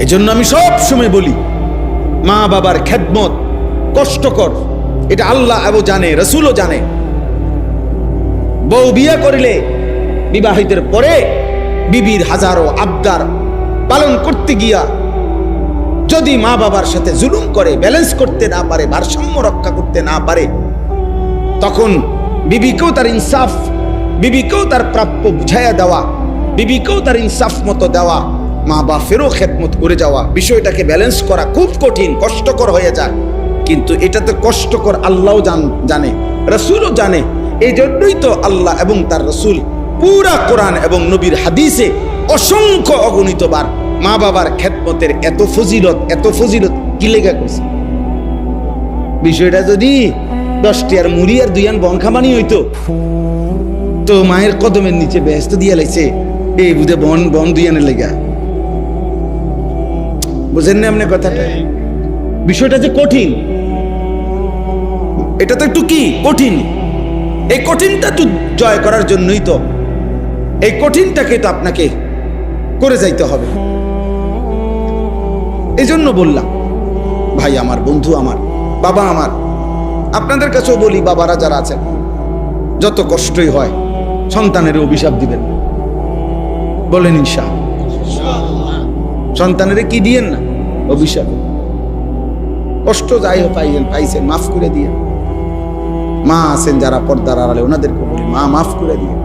এজন্য আমি সব সময় বলি, মা বাবার খেদমত কষ্টকর, এটা আল্লাহ এবং জানে, রাসূলও জানে। বউ বিয়ে করিলে বিবাহিতের পরে বিবির হাজারো আবদার পালন করতে গিয়া যদি মা বাবার সাথে জুলুম করে, ব্যালেন্স করতে না পারে, ভারসাম্য রক্ষা করতে না পারে, তখন বিবিকেও তার ইনসাফ, বিবিকেও তার প্রাপ্য বুঝাইয়া দেওয়া, বিবিকেও তার ইনসাফ মতো দেওয়া, মা বাপেরও খেদমত করে যাওয়া, বিষয়টাকে ব্যালেন্স করা খুব কঠিন, কষ্টকর হয়ে যায়। কিন্তু এটা তো কষ্টকর আল্লাহও জানে, রাসূলও জানে। এই জন্যই তো আল্লাহ এবং তার রাসূল পুরা কোরআন এবং নবীর হাদিসে অসংখ্য অগণিত বার মা বাবার খেদমতের এত ফজিলত কি লেখা করছে। বিষয়টা যদি 10টি আর মুড়ি আর 2 আন বন খামানি হইতো, তো মায়ের কদমের নিচে বেহেশত দিয়ে লাইছে, এই বুঝে বন 2 আনের লেগা। বুঝেন না আপনি কথাটা? বিষয়টা যে কঠিন, এটা তো একটু কি কঠিন। এই কঠিনটা তো জয় করার জন্যই তো, এই কঠিনটাকে তো আপনাকে করে যাইতে হবে। এই জন্য বললাম, ভাই আমার, বন্ধু আমার, বাবা আমার, আপনাদের কাছেও বলি, বাবারা যারা আছেন, যত কষ্টই হয় সন্তানের অভিশাপ দিবেন, বলেন ইনশাআল্লাহ। সন্তানের কি দিয়েন না? অভিশাপ। কষ্ট যাই হোক পাইছেন, মাফ করে দিয়ে। মা আছেন যারা পর্দার আড়ালে, ওনাদেরকে বলি, মা মাফ করে দিয়ে।